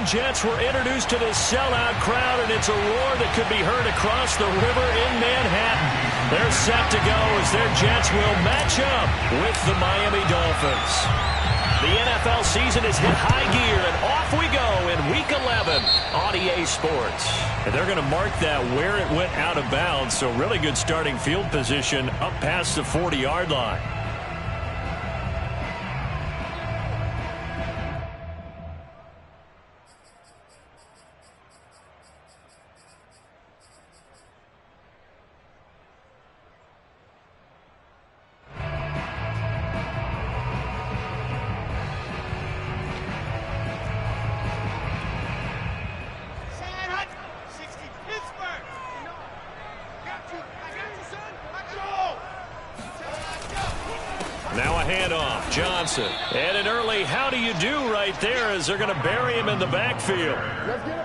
Jets were introduced to this sellout crowd, and it's a roar that could be heard across the river in Manhattan. They're set to go as their Jets will match up with the Miami Dolphins. The NFL season has hit high gear, and off we go in Week 11 on EA Sports. And they're going to mark that where it went out of bounds, so really good starting field position up past the 40-yard line. Now a handoff, Johnson. And an early how do you do right there as they're going to bury him in the backfield.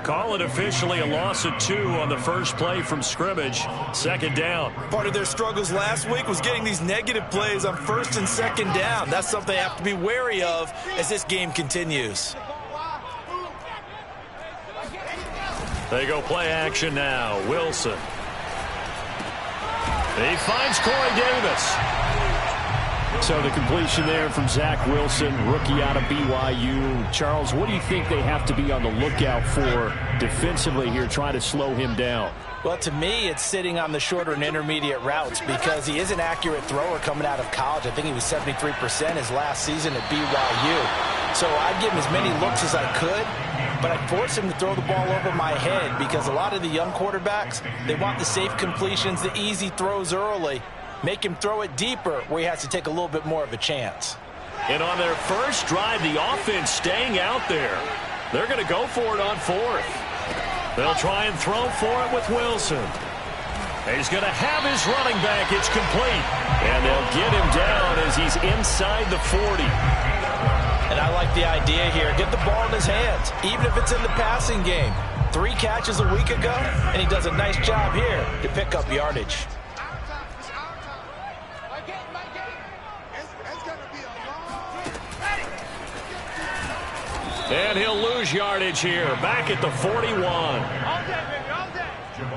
Call it officially a loss of 2 on the first play from scrimmage. Second down. Part of their struggles last week was getting these negative plays on first and second down. That's something they have to be wary of as this game continues. They go play action now. Wilson. He finds Corey Davis. So the completion there from Zach Wilson, rookie out of BYU. Charles, what do you think they have to be on the lookout for defensively here, trying to slow him down? Well, to me, it's sitting on the shorter and intermediate routes because he is an accurate thrower coming out of college. I think he was 73% his last season at BYU. So I'd give him as many looks as I could, but I'd force him to throw the ball over my head because a lot of the young quarterbacks, they want the safe completions, the easy throws early. Make him throw it deeper where he has to take a little bit more of a chance. And on their first drive, the offense staying out there. They're going to go for it on 4th. They'll try and throw for it with Wilson. He's going to have his running back. It's complete. And they'll get him down as he's inside the 40. And I like the idea here. Get the ball in his hands, even if it's in the passing game. 3 catches a week ago, and he does a nice job here to pick up yardage. And he'll lose yardage here, back at the 41.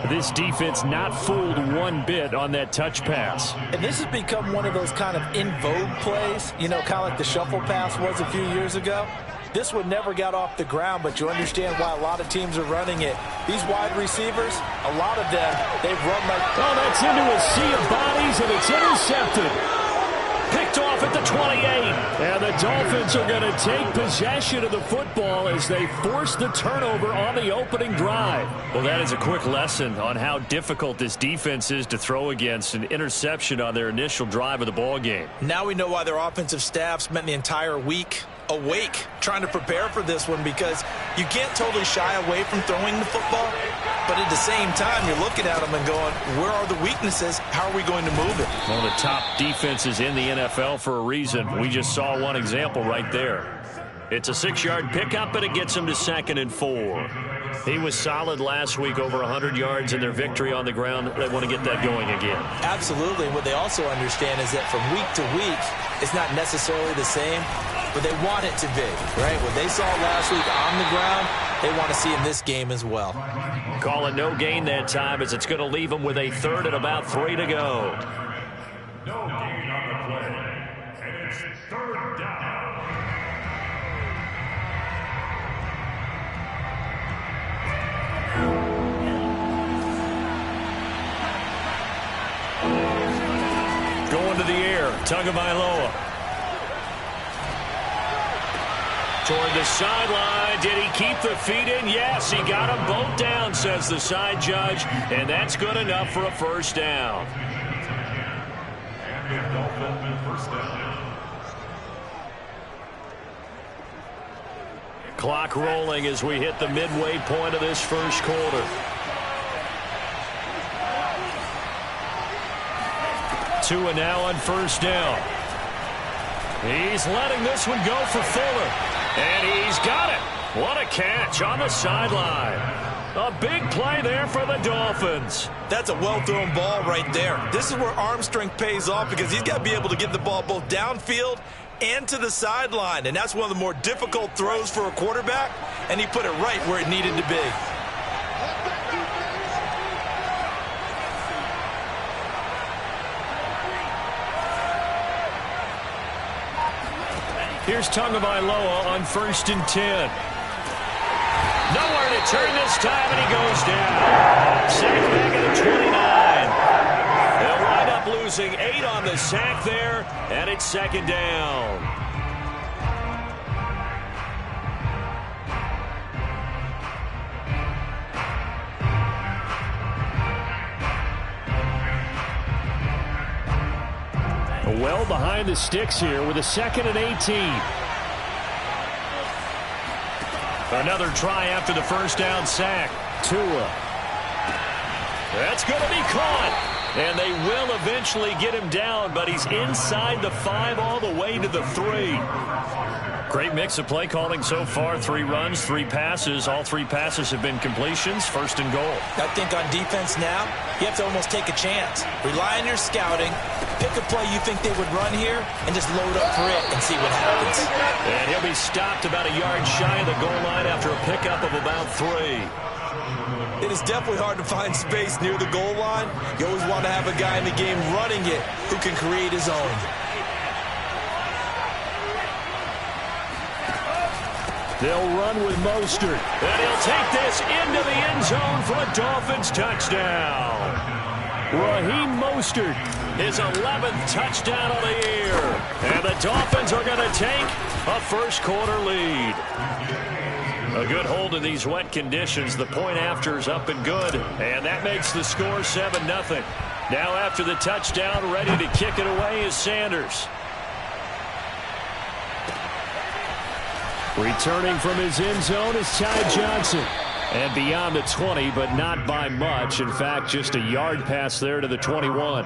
This defense not fooled one bit on that touch pass. And this has become one of those kind of in vogue plays, you know, kind of like the shuffle pass was a few years ago. This one never got off the ground, but you understand why a lot of teams are running it. These wide receivers, a lot of them, they've run like... Oh, that's into a sea of bodies, and it's intercepted. Picked off at the 28. And the Dolphins are going to take possession of the football as they force the turnover on the opening drive. Well, that is a quick lesson on how difficult this defense is to throw against. An interception on their initial drive of the ball game. Now we know why their offensive staff spent the entire week awake trying to prepare for this one, because you can't totally shy away from throwing the football, but at the same time you're looking at them and going, where are the weaknesses? How are we going to move it? One of the top defenses in the NFL for a reason. We just saw one example right there. It's a 6-yard pickup, and it gets him to 2nd and 4. He was solid last week, over 100 yards in their victory on the ground. They want to get that going again. Absolutely. What they also understand is that from week to week, it's not necessarily the same, but they want it to be, right? What they saw last week on the ground, they want to see in this game as well. Call it no gain that time, as it's going to leave them with a 3rd and about 3 to go. No gain on the play, and it's 3rd down. Going to the air, Tagovailoa. Toward the sideline. Did he keep the feet in? Yes, he got them both down, says the side judge, and that's good enough for a first down. And the Dolphins first down. Clock rolling as we hit the midway point of this first quarter. Tua now on first down. He's letting this one go for Fuller. And he's got it. What a catch on the sideline. A big play there for the Dolphins. That's a well-thrown ball right there. This is where arm strength pays off, because he's got to be able to get the ball both downfield and to the sideline. And that's one of the more difficult throws for a quarterback, and he put it right where it needed to be. Here's Tagovailoa on 1st and 10. Nowhere to turn this time, and he goes down. Sacked back at the 29. They'll wind up losing 8 on the sack there, and it's 2nd down. Well behind the sticks here with a 2nd and 18. Another try after the first down sack. Tua. That's going to be caught. And they will eventually get him down, but he's inside the 5 all the way to the 3. Great mix of play calling so far. 3 runs, 3 passes. All 3 passes have been completions. 1st and goal. I think on defense now, you have to almost take a chance. Rely on your scouting. Pick a play you think they would run here and just load up for it and see what happens. And he'll be stopped about a yard shy of the goal line after a pickup of about 3. It is definitely hard to find space near the goal line. You always want to have a guy in the game running it who can create his own. They'll run with Mostert. And he'll take this into the end zone for a Dolphins touchdown. Raheem Mostert, his 11th touchdown of the year. And the Dolphins are going to take a first-quarter lead. A good hold in these wet conditions. The point after is up and good. And that makes the score 7-0. Now after the touchdown, ready to kick it away is Sanders. Returning from his end zone is Ty Johnson. And beyond the 20, but not by much. In fact, just a yard pass there to the 21.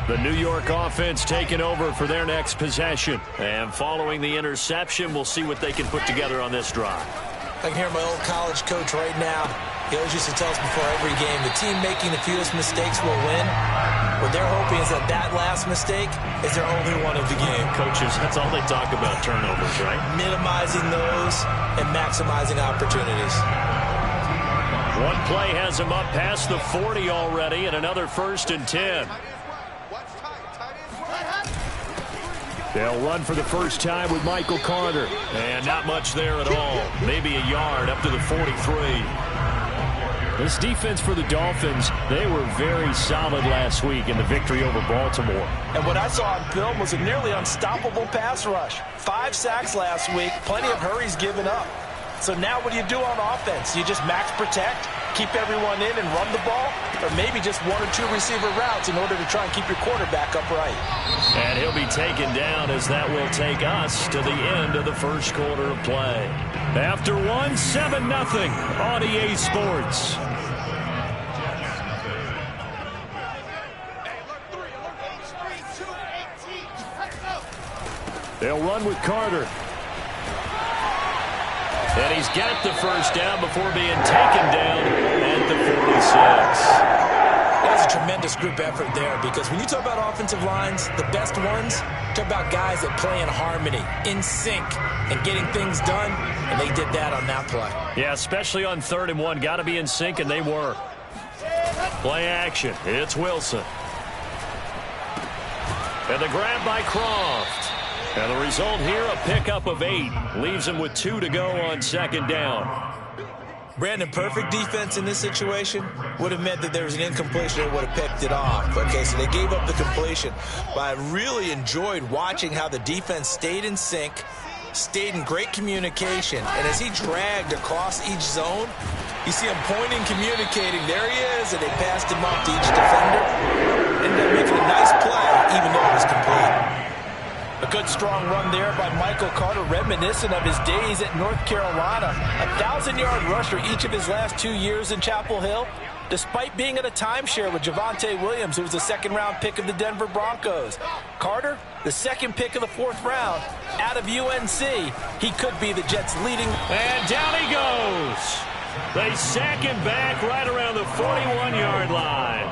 The New York offense taking over for their next possession. And following the interception, we'll see what they can put together on this drive. I can hear my old college coach right now. He always used to tell us before every game, the team making the fewest mistakes will win. What they're hoping is that that last mistake is their only one of the game. Coaches, that's all they talk about, turnovers, right? Minimizing those and maximizing opportunities. One play has them up past the 40 already, and another 1st and 10. They'll run for the first time with Michael Carter. And not much there at all. Maybe a yard up to the 43. This defense for the Dolphins, they were very solid last week in the victory over Baltimore. And what I saw on film was a nearly unstoppable pass rush. 5 sacks last week, plenty of hurries given up. So now what do you do on offense? You just max protect, keep everyone in and run the ball, or maybe just 1 or 2 receiver routes in order to try and keep your quarterback upright. And he'll be taken down as that will take us to the end of the first quarter of play. After one, 7-0 on EA Sports. They'll run with Carter. And he's got the first down before being taken down at the 46. That's a tremendous group effort there, because when you talk about offensive lines, the best ones, talk about guys that play in harmony, in sync, and getting things done, and they did that on that play. Yeah, especially on 3rd and 1. Got to be in sync, and they were. Play action. It's Wilson. And the grab by Croft. And the result here, a pickup of 8. Leaves him with 2 to go on 2nd down. Brandon, perfect defense in this situation would have meant that there was an incompletion that would have picked it off. Okay, so they gave up the completion. But I really enjoyed watching how the defense stayed in sync, stayed in great communication. And as he dragged across each zone, you see him pointing, communicating. There he is, and they passed him off to each defender. Ended up making a nice play, even though it was complete. A good strong run there by Michael Carter, reminiscent of his days at North Carolina. A 1,000-yard rusher each of his last 2 years in Chapel Hill, despite being in a timeshare with Javonte Williams, who was the 2nd-round pick of the Denver Broncos. Carter, the 2nd pick of the 4th round, out of UNC. He could be the Jets' leading. And down he goes. They sack him back right around the 41-yard line.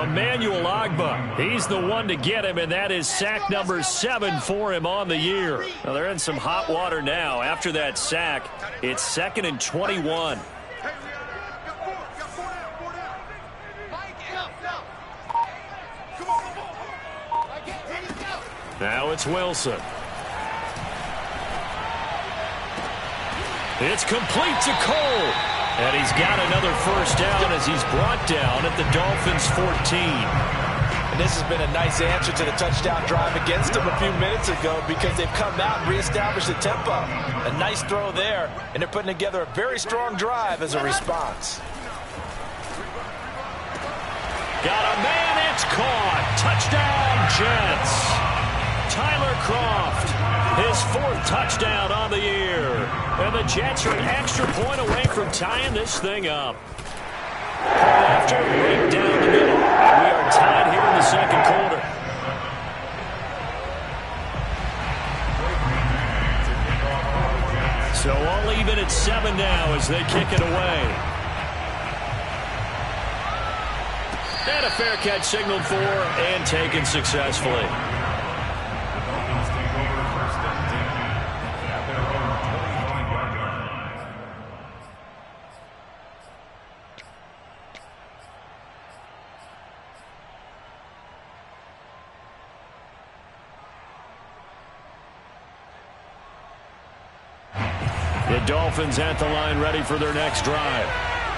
Emmanuel Ogbah, he's the one to get him, and that is sack number 7 for him on the year. Now, they're in some hot water now. After that sack, it's 2nd and 21. Now it's Wilson. It's complete to Cole. And he's got another first down as he's brought down at the Dolphins' 14. And this has been a nice answer to the touchdown drive against them a few minutes ago because they've come out and reestablished the tempo. A nice throw there, and they're putting together a very strong drive as a response. Got a man, it's caught. Touchdown, Jets. Tyler Kroft, his 4th touchdown on the year. And the Jets are an extra point away from tying this thing up. After right down the middle. We are tied here in the second quarter. So all even at 7 now as they kick it away. And a fair catch signaled for and taken successfully. The Dolphins at the line ready for their next drive.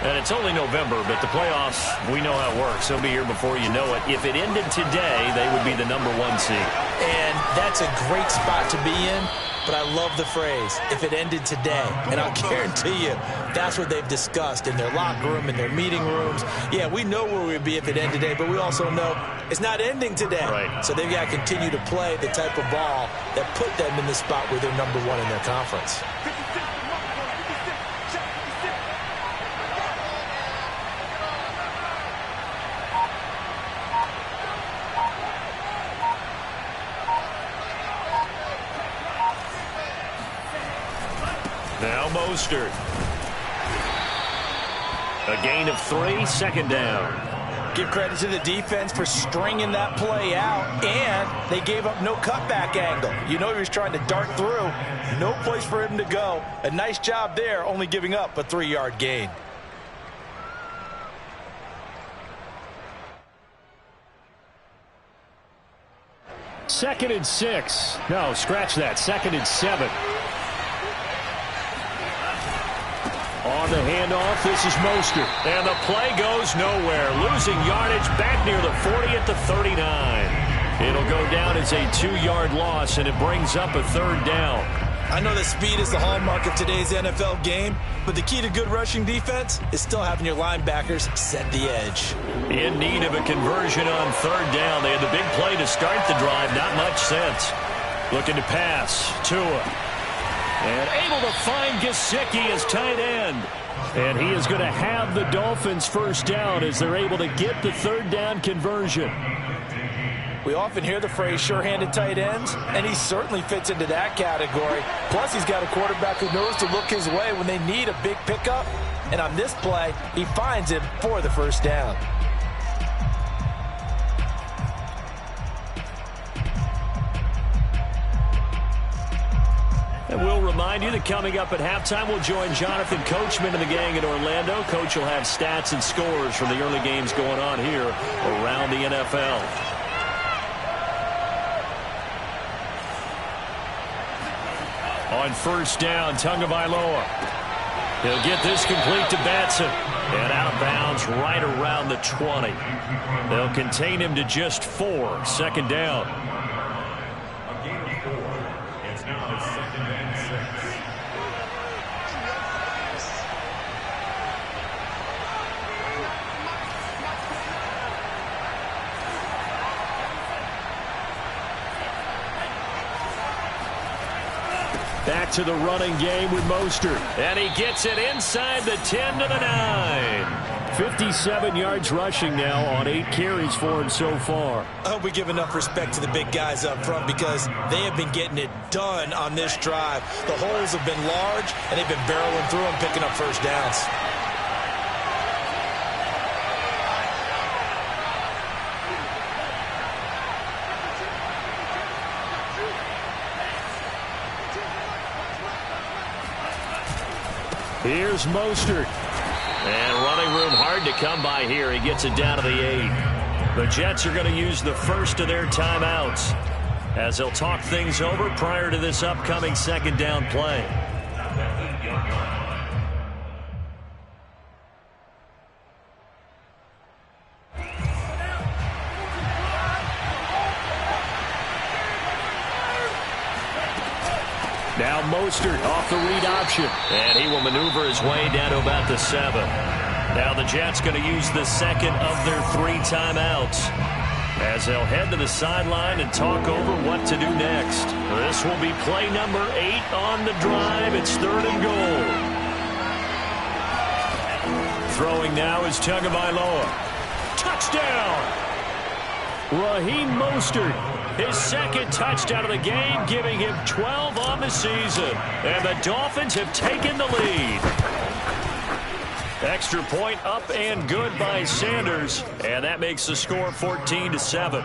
And it's only November, but the playoffs, we know how it works. They'll be here before you know it. If it ended today, they would be the number 1 seed. And that's a great spot to be in, but I love the phrase, if it ended today. And I'll guarantee you, that's what they've discussed in their locker room, in their meeting rooms. Yeah, we know where we'd be if it ended today, but we also know it's not ending today. Right. So they've got to continue to play the type of ball that put them in the spot where they're number 1 in their conference. Now Mostert. A gain of 3, 2nd down. Give credit to the defense for stringing that play out, and they gave up no cutback angle. You know he was trying to dart through. No place for him to go. A nice job there, only giving up a 3-yard gain. Second and 6. No, scratch that. 2nd and 7. On the handoff, this is Mostert. And the play goes nowhere. Losing yardage back near the 40 at the 39. It'll go down as a 2-yard loss, and it brings up a 3rd down. I know that speed is the hallmark of today's NFL game, but the key to good rushing defense is still having your linebackers set the edge. In need of a conversion on 3rd down. They had the big play to start the drive. Not much sense. Looking to pass. Tua. And able to find Gesicki as tight end. And he is going to have the Dolphins' first down as they're able to get the 3rd down conversion. We often hear the phrase sure-handed tight ends, and he certainly fits into that category. Plus, he's got a quarterback who knows to look his way when they need a big pickup. And on this play, he finds him for the first down. And we'll remind you that coming up at halftime, we'll join Jonathan Coachman and the gang in Orlando. Coach will have stats and scores from the early games going on here around the NFL. On 1st down, Tagovailoa. He'll get this complete to Batson. And out of bounds right around the 20. They'll contain him to just 4. 2nd down. A gain of 4. It's now 2nd and 6. Back to the running game with Mostert. And he gets it inside the 10 to the 9. 57 yards rushing now on 8 carries for him so far. I hope we give enough respect to the big guys up front because they have been getting it done on this drive. The holes have been large, and they've been barreling through them, picking up first downs. Here's Mostert. And running room hard to come by here. He gets it down to the 8. The Jets are going to use the first of their timeouts as they'll talk things over prior to this upcoming second down play. Now Mostert off the read option. And he will maneuver his way down to about the 7. Now the Jets going to use the second of their 3 timeouts as they'll head to the sideline and talk over what to do next. This will be play number 8 on the drive. It's 3rd and goal. Throwing now is Tagovailoa. Touchdown! Raheem Mostert. His second touchdown of the game, giving him 12 on the season. And the Dolphins have taken the lead. Extra point up and good by Sanders. And that makes the score 14-7.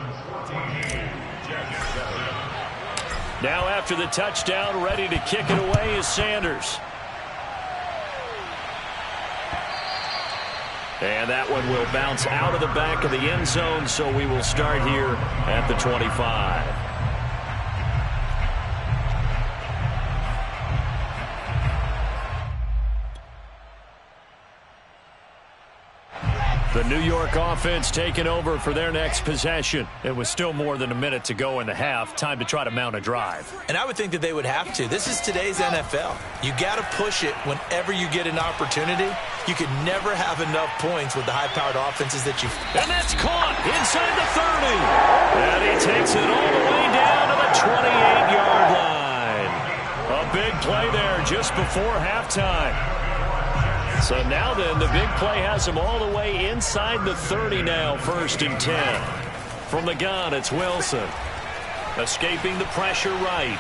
Now after the touchdown, ready to kick it away is Sanders. And that one will bounce out of the back of the end zone, so we will start here at the 25. The New York offense taking over for their next possession. It was still more than a minute to go in the half. Time to try to mount a drive. And I would think that they would have to. This is today's NFL. You got to push it whenever you get an opportunity. You can never have enough points with the high-powered offenses that you... And that's caught inside the 30. And he takes it all the way down to the 28-yard line. A big play there just before halftime. So now then, the big play has him all the way inside the 30 now, 1st and 10. From the gun, it's Wilson. Escaping the pressure right.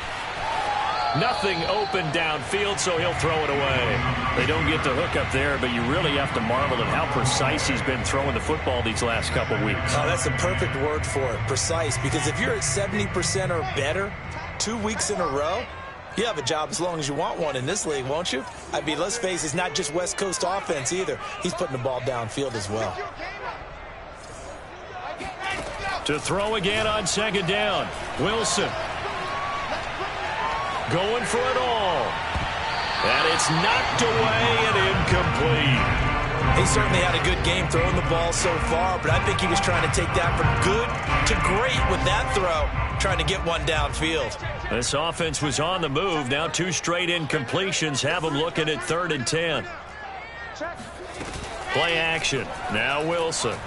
Nothing open downfield, so he'll throw it away. They don't get the hook up there, but you really have to marvel at how precise he's been throwing the football these last couple weeks. Oh, that's the perfect word for it, precise, because if you're at 70% or better 2 weeks in a row, you have a job as long as you want one in this league, won't you? I mean, let's face it, it's not just West Coast offense either. He's putting the ball downfield as well. To throw again on second down. Wilson. Going for it all. And it's knocked away and incomplete. He certainly had a good game throwing the ball so far, but I think he was trying to take that from good to great with that throw, trying to get one downfield. This offense was on the move. Now 2 straight incompletions have them looking at 3rd and 10. Play action. Now Wilson.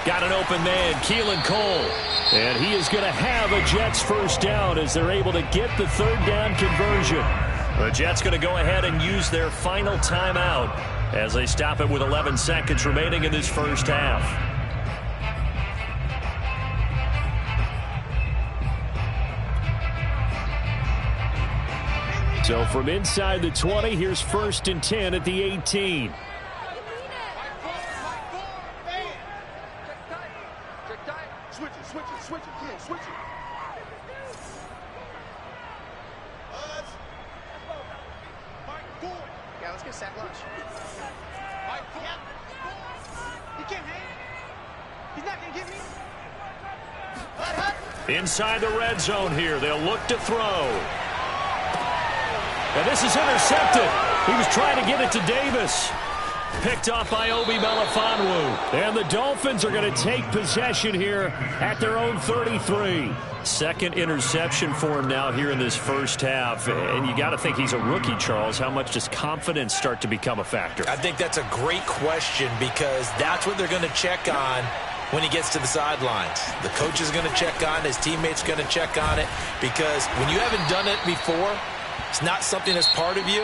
Got an open man, Keelan Cole. And he is going to have a Jets first down as they're able to get the 3rd down conversion. The Jets going to go ahead and use their final timeout as they stop it with 11 seconds remaining in this first half. So from inside the 20, here's 1st and 10 at the 18. Inside the red zone here. They'll look to throw. And this is intercepted. He was trying to get it to Davis. Picked off by Obi Melifonwu. And the Dolphins are going to take possession here at their own 33. Second interception for him now here in this first half. And you got to think he's a rookie, Charles. How much does confidence start to become a factor? I think that's a great question because that's what they're going to check on when he gets to the sidelines. The coach is going to check on it. His teammates are going to check on it because when you haven't done it before, it's not something that's part of you.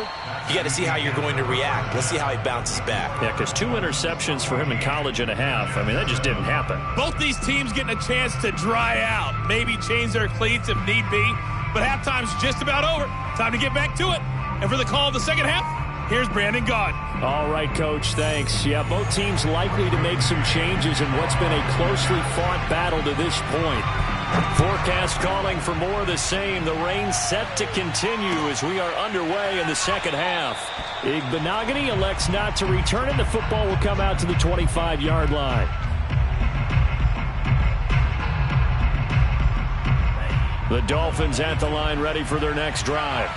You got to see how you're going to react. Let's see how he bounces back. Yeah, because 2 interceptions for him in college and a half. I mean, that just didn't happen. Both these teams getting a chance to dry out. Maybe change their cleats if need be. But halftime's just about over. Time to get back to it. And for the call of the second half, Here's Brandon Gaudin. All right, Coach, thanks. Yeah, both teams likely to make some changes in what's been a closely fought battle to this point. Forecast calling for more of the same. The rain set to continue as we are underway in the second half. Igbenogany elects not to return it. The football will come out to the 25-yard line. The Dolphins at the line, ready for their next drive.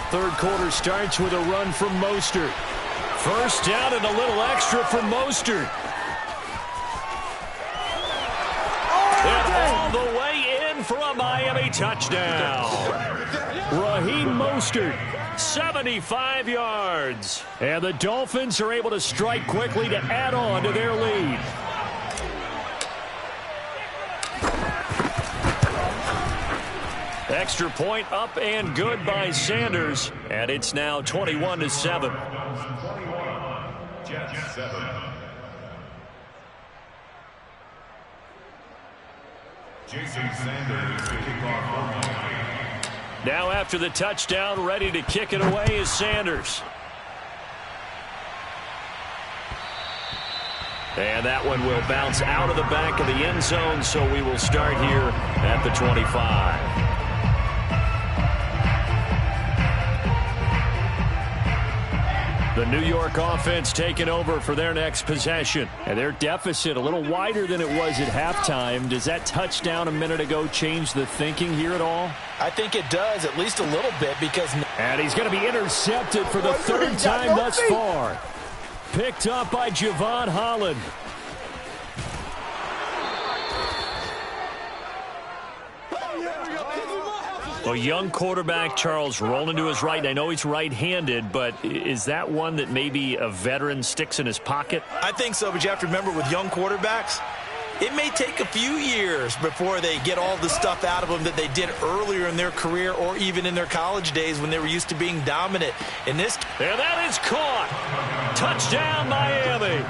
Third quarter starts with a run from Mostert. First down and a little extra for Mostert. And all the way in for a Miami touchdown. Raheem Mostert, 75 yards. And the Dolphins are able to strike quickly to add on to their lead. Extra point up and good by Sanders. And it's now 21-7. Jason Sanders to kick off. Now after the touchdown, ready to kick it away is Sanders. And that one will bounce out of the back of the end zone, so we will start here at the 25. The New York offense taking over for their next possession. And their deficit a little wider than it was at halftime. Does that touchdown a minute ago change the thinking here at all? I think it does, at least a little bit, because... And he's going to be intercepted for the third time thus far. Picked up by Javon Holland. A young quarterback, Charles, rolling to his right. And I know he's right-handed, but is that one that maybe a veteran sticks in his pocket? I think so, but you have to remember with young quarterbacks, it may take a few years before they get all the stuff out of them that they did earlier in their career or even in their college days when they were used to being dominant. In this, and that is caught. Touchdown, Miami.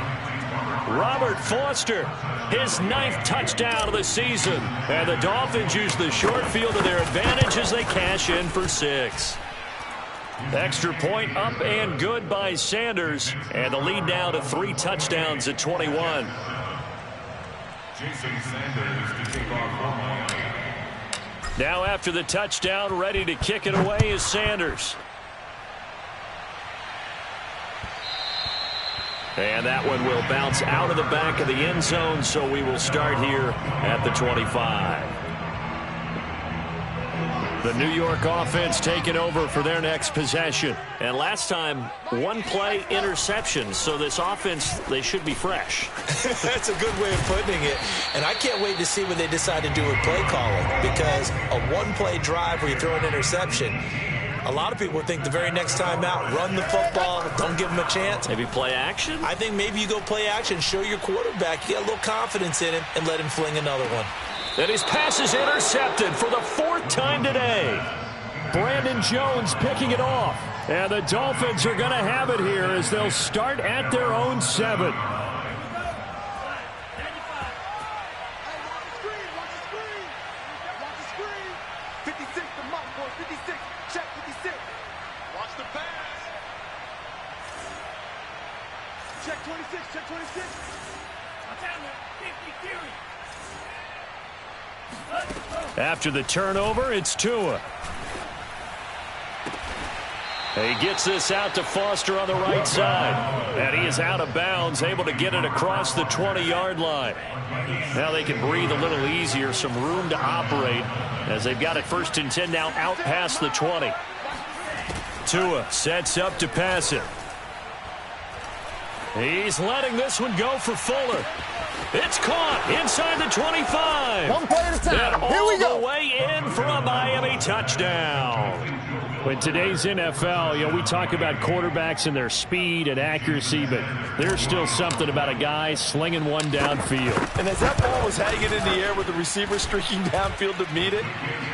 Robert Foster, his 9th touchdown of the season. And the Dolphins use the short field to their advantage as they cash in for 6. Extra point up and good by Sanders. And the lead now to 3 touchdowns at 21. Jason Sanders to kick off for Miami. Now after the touchdown, ready to kick it away is Sanders. And that one will bounce out of the back of the end zone, so we will start here at the 25. The New York offense taking over for their next possession. And last time, 1-play interception, so this offense, they should be fresh. That's a good way of putting it. And I can't wait to see what they decide to do with play calling, because a 1-play drive where you throw an interception, a lot of people think the very next time out, run the football, don't give them a chance. Maybe play action? I think maybe you go play action, show your quarterback, you got a little confidence in him, and let him fling another one. And his pass is intercepted for the 4th time today. Brandon Jones picking it off. And the Dolphins are going to have it here as they'll start at their own 7. After the turnover, it's Tua. He gets this out to Foster on the right side. And he is out of bounds, able to get it across the 20-yard line. Now they can breathe a little easier, some room to operate as they've got it 1st and 10 now out past the 20. Tua sets up to pass it. He's letting this one go for Fuller. It's caught inside the 25. 1 play at a time. And Here we go. all the way in for a Miami touchdown. In today's NFL, you know, we talk about quarterbacks and their speed and accuracy, but there's still something about a guy slinging one downfield. And as that ball was hanging in the air with the receiver streaking downfield to meet it,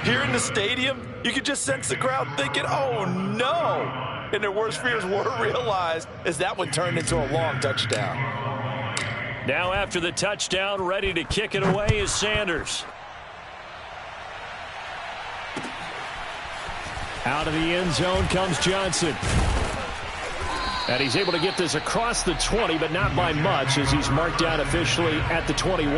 here in the stadium, you could just sense the crowd thinking, oh, no. And their worst fears were realized as that one turned into a long touchdown. Now after the touchdown, ready to kick it away is Sanders. Out of the end zone comes Johnson. And he's able to get this across the 20, but not by much, as he's marked down officially at the 21.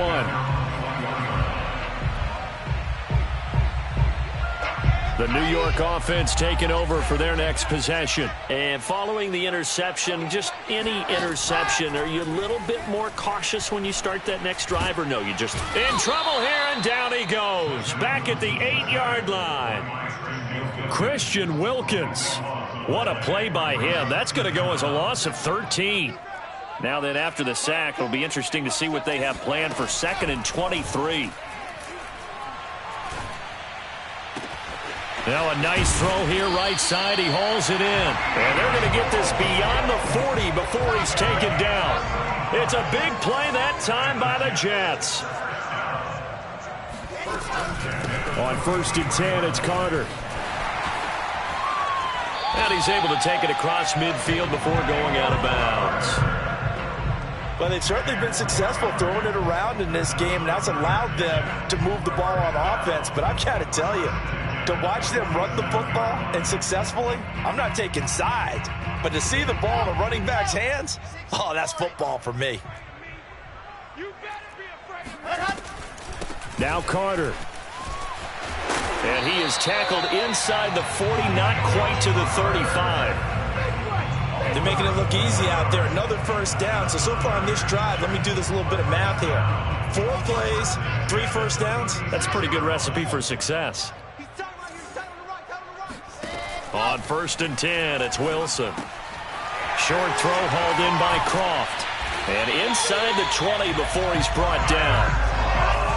The New York offense taking over for their next possession. And following the interception, just any interception, are you a little bit more cautious when you start that next drive, or no, you just... In trouble here, and down he goes. Back at the 8-yard line. Christian Wilkins. What a play by him. That's going to go as a loss of 13. Now then, after the sack, it'll be interesting to see what they have planned for 2nd and 23. Now a nice throw here, right side. He hauls it in. And they're going to get this beyond the 40 before he's taken down. It's a big play that time by the Jets. On 1st and 10, it's Carter. And he's able to take it across midfield before going out of bounds. Well, they've certainly been successful throwing it around in this game, and that's allowed them to move the ball on offense. But I've got to tell you, to watch them run the football and successfully, I'm not taking sides. But to see the ball in a running back's hands, oh, that's football for me. Now Carter. And he is tackled inside the 40, not quite to the 35. They're making it look easy out there. Another first down. So far on this drive, let me do this little bit of math here. 4 plays, 3 first downs. That's a pretty good recipe for success. On 1st and 10, it's Wilson. Short throw hauled in by Croft. And inside the 20 before he's brought down.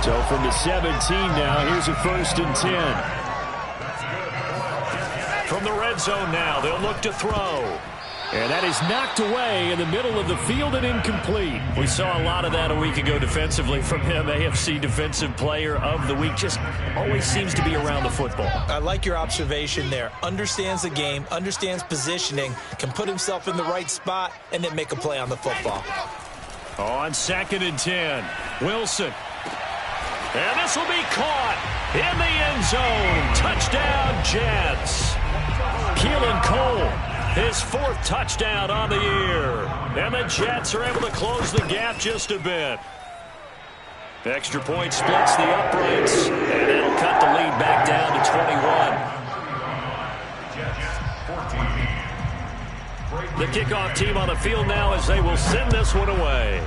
So from the 17 now, here's a 1st and 10. From the red zone now, they'll look to throw. And that is knocked away in the middle of the field and incomplete. We saw a lot of that a week ago defensively from him. AFC Defensive Player of the Week. Just always seems to be around the football. I like your observation there. Understands the game, understands positioning, can put himself in the right spot, and then make a play on the football. On 2nd and 10, Wilson. And this will be caught in the end zone. Touchdown, Jets. Keelan Cole, his 4th touchdown on the year. And the Jets are able to close the gap just a bit. Extra point splits the uprights, and it'll cut the lead back down to 21. The kickoff team on the field now as they will send this one away.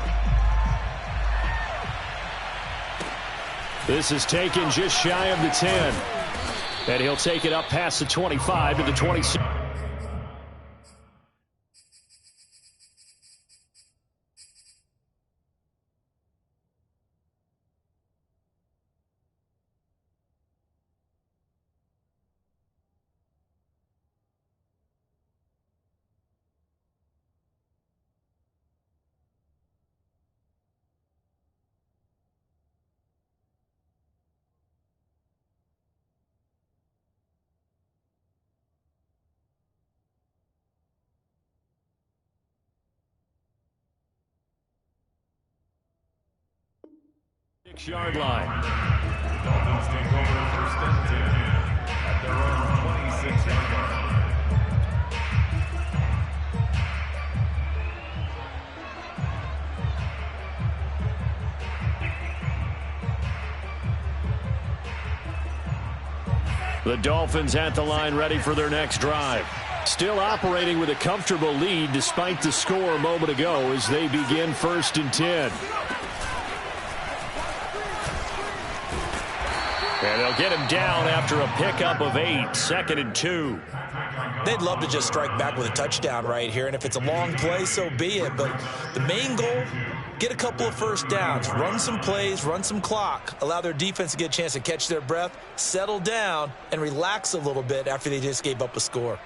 This is taken just shy of the 10. And he'll take it up past the 25 to the 26. Yard line. Dolphins take over 1st and 10 at their own 26-yard line. The Dolphins at the line ready for their next drive. Still operating with a comfortable lead despite the score a moment ago as they begin 1st and 10. And they'll get him down after a pickup of 8, 2nd and 2. They'd love to just strike back with a touchdown right here, and if it's a long play, so be it. But the main goal, get a couple of first downs, run some plays, run some clock, allow their defense to get a chance to catch their breath, settle down, and relax a little bit after they just gave up a score.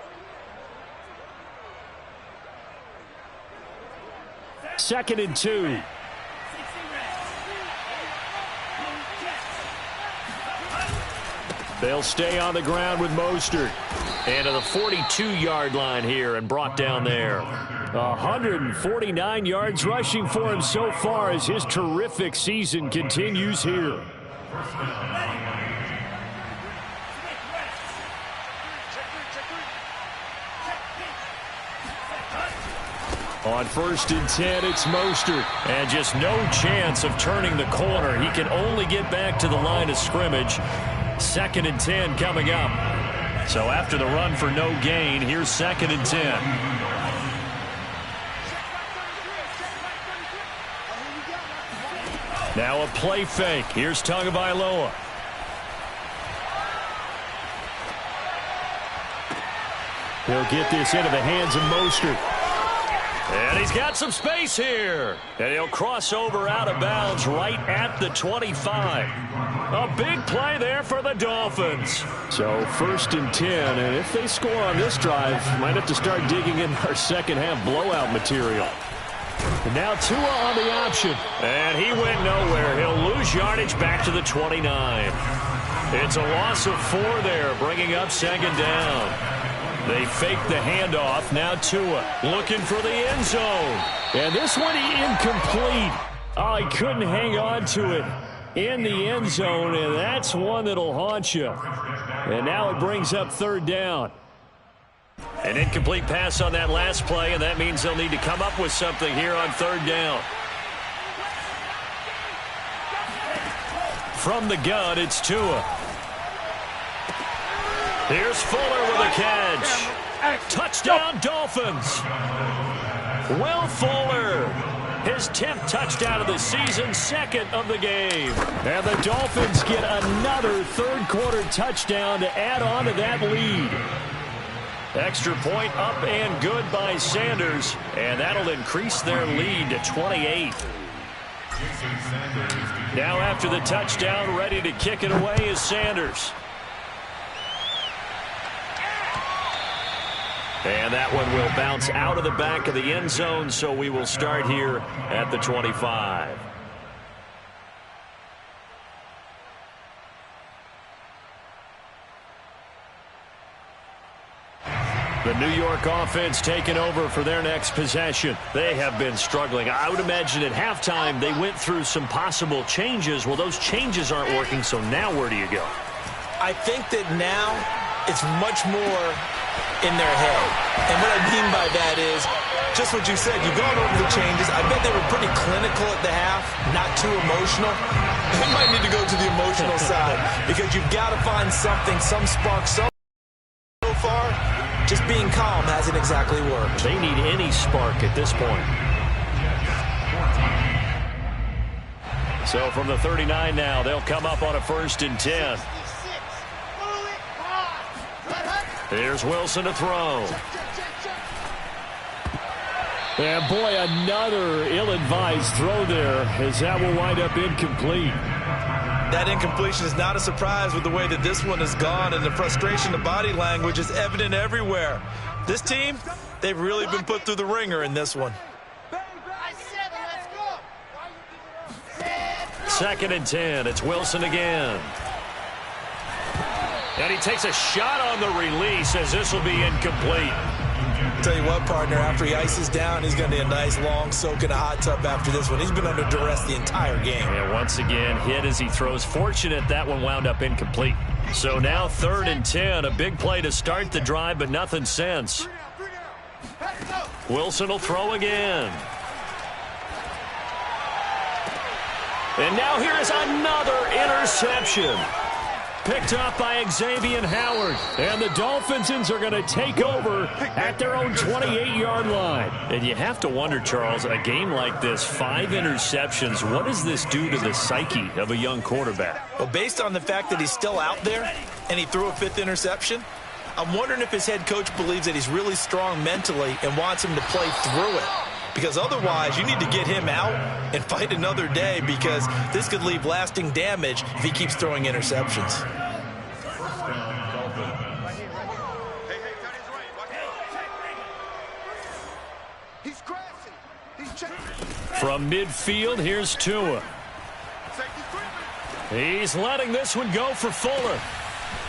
2nd and 2. They'll stay on the ground with Mostert. And to the 42-yard line here and brought down there. 149 yards rushing for him so far as his terrific season continues here. On 1st and 10, it's Mostert. And just no chance of turning the corner. He can only get back to the line of scrimmage. 2nd and 10 coming up. So after the run for no gain, here's 2nd and 10. Now a play fake. Here's Tagovailoa. He'll get this into the hands of Mostert. And he's got some space here. And he'll cross over out of bounds right at the 25. A big play there for the Dolphins. So 1st and 10. And if they score on this drive, might have to start digging in our second half blowout material. And now Tua on the option. And he went nowhere. He'll lose yardage back to the 29. It's a loss of 4 there, bringing up 2nd down. They fake the handoff. Now Tua looking for the end zone. And this one incomplete. Oh, he couldn't hang on to it in the end zone, and that's one that'll haunt you. And now it brings up 3rd down. An incomplete pass on that last play, and that means they'll need to come up with something here on 3rd down. From the gun, it's Tua. Here's Fuller with a catch. Touchdown, Dolphins. Will Fuller, his 10th touchdown of the season, 2nd of the game. And the Dolphins get another 3rd-quarter touchdown to add on to that lead. Extra point up and good by Sanders, and that'll increase their lead to 28. Now after the touchdown, ready to kick it away is Sanders. And that one will bounce out of the back of the end zone, so we will start here at the 25. The New York offense taking over for their next possession. They have been struggling. I would imagine at halftime they went through some possible changes. Well, those changes aren't working, so now where do you go? I think that now it's much more in their head. And what I mean by that is just what you said. You've gone over the changes. I bet they were pretty clinical at the half, not too emotional. They might need to go to the emotional side because you've got to find something, some spark, so far. Just being calm hasn't exactly worked. They need any spark at this point. So from the 39 now, they'll come up on a 1st and 10. Here's Wilson to throw. And boy, another ill-advised throw there, as that will wind up incomplete. That incompletion is not a surprise with the way that this one has gone, and the frustration, the body language is evident everywhere. This team, they've really been put through the ringer in this one. 2nd and 10. It's Wilson again. And he takes a shot on the release as this will be incomplete. Tell you what, partner, after he ices down, he's going to need a nice long soak in a hot tub after this one. He's been under duress the entire game. And once again, hit as he throws. Fortunate that one wound up incomplete. So now 3rd and 10, a big play to start the drive, but nothing since. Wilson will throw again. And now here is another interception. Picked up by Xavier Howard. And the Dolphins are going to take over at their own 28-yard line. And you have to wonder, Charles, a game like this, 5 interceptions, what does this do to the psyche of a young quarterback? Well, based on the fact that he's still out there and he threw a 5th interception, I'm wondering if his head coach believes that he's really strong mentally and wants him to play through it. Because otherwise, you need to get him out and fight another day, because this could leave lasting damage if he keeps throwing interceptions. From midfield, here's Tua. He's letting this one go for Fuller.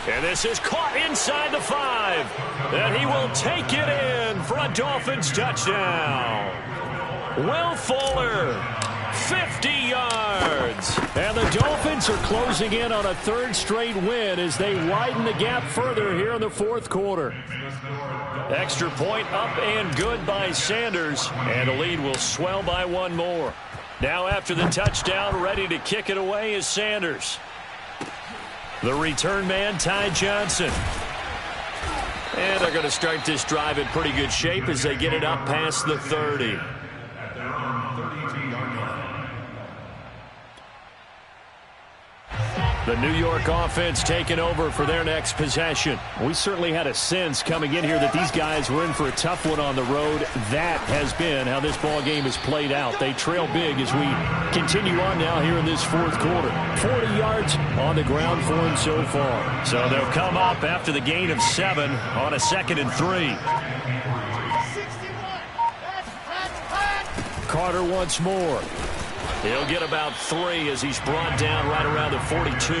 And this is caught inside the 5. And he will take it in for a Dolphins touchdown. Will Fuller, 50 yards. And the Dolphins are closing in on a third straight win as they widen the gap further here in the fourth quarter. Extra point up and good by Sanders, and the lead will swell by one more. Now after the touchdown, ready to kick it away is Sanders. The return man, Ty Johnson. And they're going to start this drive in pretty good shape as they get it up past the 30. The New York offense taking over for their next possession. We certainly had a sense coming in here that these guys were in for a tough one on the road. That has been how this ball game has played out. They trail big as we continue on now here in this fourth quarter. 40 yards on the ground for him so far. So they'll come up after the gain of 7 on a 2nd and 3. Carter once more. He'll get about 3 as he's brought down right around the 42.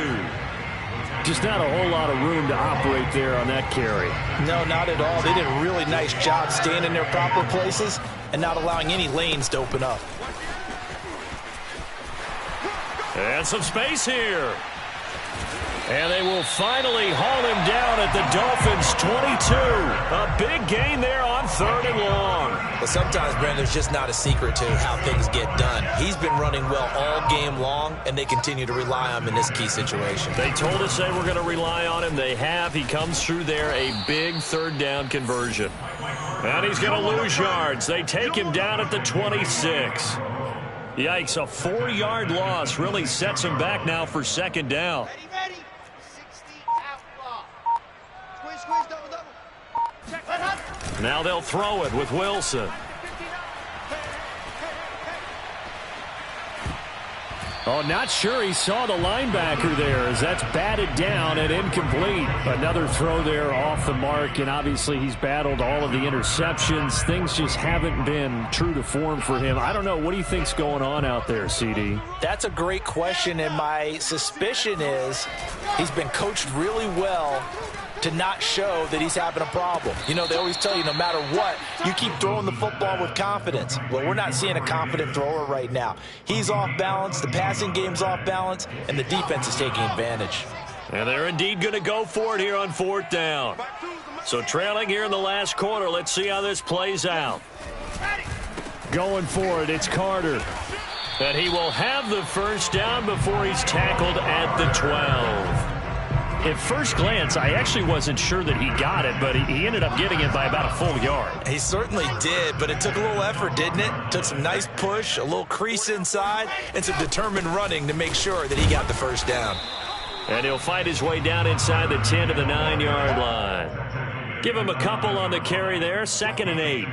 Just not a whole lot of room to operate there on that carry. No, not at all. They did a really nice job staying in their proper places and not allowing any lanes to open up. And some space here. And they will finally haul him down at the Dolphins' 22. A big gain there on 3rd and long. But sometimes, Brent, there's just not a secret to how things get done. He's been running well all game long, and they continue to rely on him in this key situation. They told us they were going to rely on him. They have. He comes through there, a big 3rd down conversion. And he's going to lose yards. They take him down at the 26. Yikes, a 4-yard loss really sets him back now for 2nd down. Now they'll throw it with Wilson. Oh, not sure he saw the linebacker there as that's batted down and incomplete. Another throw there off the mark, and obviously he's battled all of the interceptions. Things just haven't been true to form for him. I don't know. What do you think's going on out there, CD? That's a great question, and my suspicion is he's been coached really well to not show that he's having a problem. You know, they always tell you no matter what, you keep throwing the football with confidence. Well, we're not seeing a confident thrower right now. He's off balance, the passing game's off balance, and the defense is taking advantage. And they're indeed going to go for it here on 4th down. So trailing here in the last quarter, let's see how this plays out. Going for it, it's Carter. And he will have the 1st down before he's tackled at the 12. At first glance, I actually wasn't sure that he got it, but he ended up getting it by about a full yard. He certainly did, but it took a little effort, didn't it? Took some nice push, a little crease inside, and some determined running to make sure that he got the 1st down. And he'll fight his way down inside the 10 to the 9-yard line. Give him a couple on the carry there, 2nd and 8.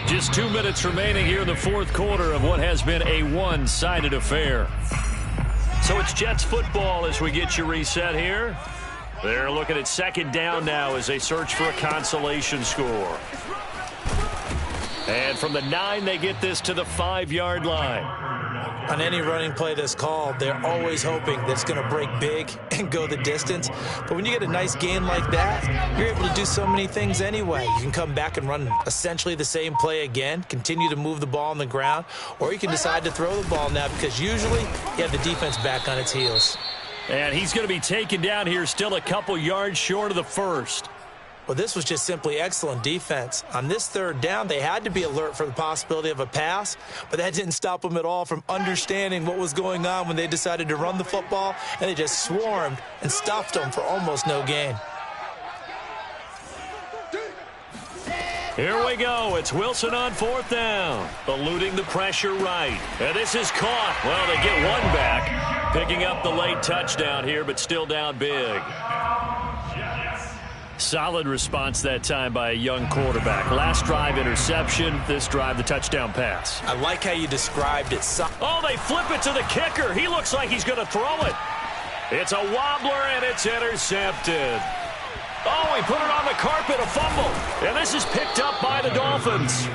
Just 2 minutes remaining here in the fourth quarter of what has been a one-sided affair. So it's Jets football as we get you reset here. They're looking at 2nd down now as they search for a consolation score. And from the 9, they get this to the 5-yard line. On any running play that's called, they're always hoping that it's going to break big and go the distance. But when you get a nice gain like that, you're able to do so many things anyway. You can come back and run essentially the same play again, continue to move the ball on the ground, or you can decide to throw the ball now because usually you have the defense back on its heels. And he's going to be taken down here still a couple yards short of the 1st. Well, this was just simply excellent defense. On this 3rd down, they had to be alert for the possibility of a pass, but that didn't stop them at all from understanding what was going on when they decided to run the football, and they just swarmed and stuffed them for almost no gain. Here we go. It's Wilson on 4th down, eluding the pressure right. And this is caught. Well, they get one back, picking up the late touchdown here, but still down big. Solid response that time by a young quarterback. Last drive, interception. This drive, the touchdown pass. I like how you described it. Oh, they flip it to the kicker. He looks like he's going to throw it. It's a wobbler, and it's intercepted. Oh, he put it on the carpet, a fumble. And this is picked up by the Dolphins.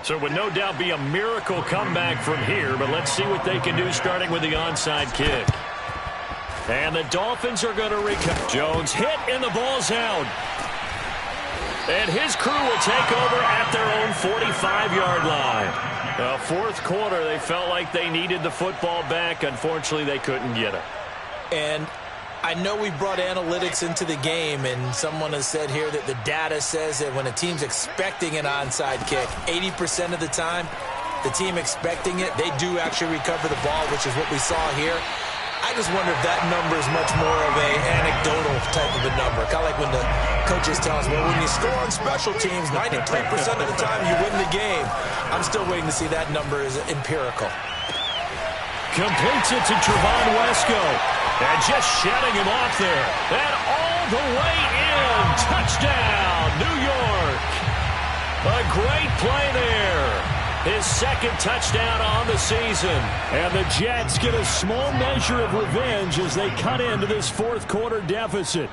So it would no doubt be a miracle comeback from here, but let's see what they can do starting with the onside kick. And the Dolphins are going to recover. Jones hit, and the ball's out. And his crew will take over at their own 45-yard line. Fourth quarter, they felt like they needed the football back. Unfortunately, they couldn't get it. And I know we brought analytics into the game, and someone has said here that the data says that when a team's expecting an onside kick, 80% of the time, the team expecting it, they do actually recover the ball, which is what we saw here. I just wonder if that number is much more of an anecdotal type of a number. Kind of like when the coaches tell us, well, when you score on special teams, 93% of the time you win the game. I'm still waiting to see that number is empirical. Completes it to Trevon Wesco. And just shutting him off there. And all the way in. Touchdown, New York. A great play there. His second touchdown on the season. And the Jets get a small measure of revenge as they cut into this fourth quarter deficit.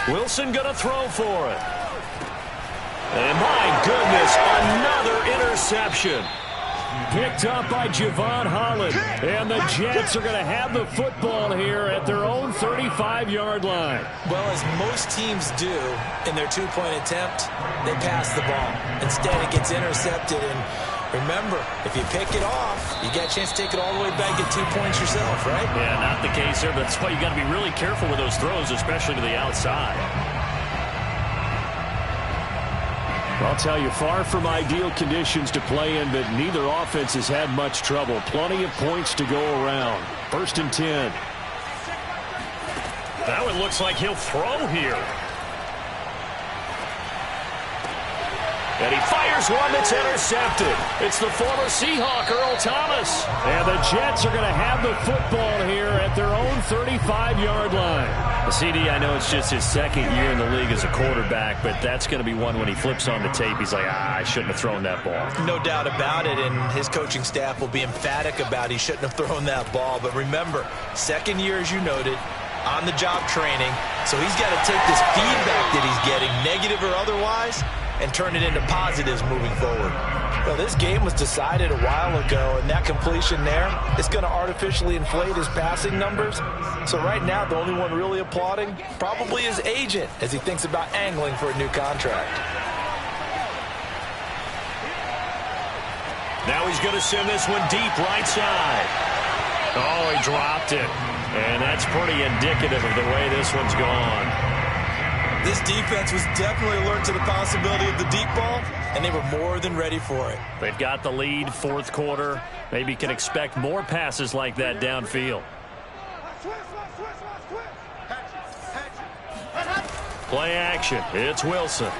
Wilson going to throw for it. And my goodness, another interception. Picked up by Javon Holland. And the Jets are going to have the football here at their own 35-yard line. Well, as most teams do in their two-point attempt, they pass the ball. Instead, it gets intercepted. And remember, if you pick it off, you get a chance to take it all the way back, get 2 points yourself, right? Yeah, not the case here, but that's why you got to be really careful with those throws, especially to the outside. I'll tell you, far from ideal conditions to play in, but neither offense has had much trouble. Plenty of points to go around. 1st and 10. That one looks like he'll throw here. And he fires one that's intercepted. It's the former Seahawk, Earl Thomas. And the Jets are going to have the football here at their own 35-yard line. CD, I know it's just his second year in the league as a quarterback, but that's going to be one when he flips on the tape. He's like, I shouldn't have thrown that ball. No doubt about it, and his coaching staff will be emphatic about he shouldn't have thrown that ball. But remember, second year, as you noted, on-the-job training, so he's got to take this feedback that he's getting, negative or otherwise, and turn it into positives moving forward. Well, this game was decided a while ago, and that completion there is going to artificially inflate his passing numbers. So right now, the only one really applauding probably his agent as he thinks about angling for a new contract. Now he's going to send this one deep right side. Oh, he dropped it. And that's pretty indicative of the way this one's gone. This defense was definitely alert to the possibility of the deep ball, and they were more than ready for it. They've got the lead, fourth quarter. Maybe can expect more passes like that downfield. Play action. It's Wilson.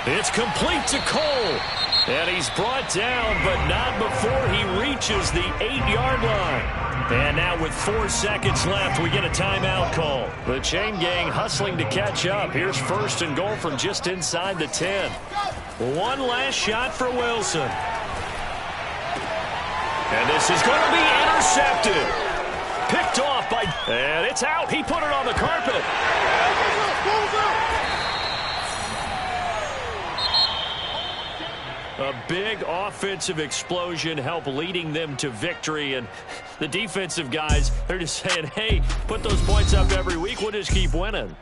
It's complete to Cole. And he's brought down, but not before he reaches the 8-yard line. And now with 4 seconds left, we get a timeout call. The chain gang hustling to catch up. Here's 1st and goal from just inside the 10. One last shot for Wilson. And this is going to be intercepted. Picked off by... And it's out. He put it on the carpet. A big offensive explosion helped leading them to victory. And the defensive guys, they're just saying, hey, put those points up every week. We'll just keep winning.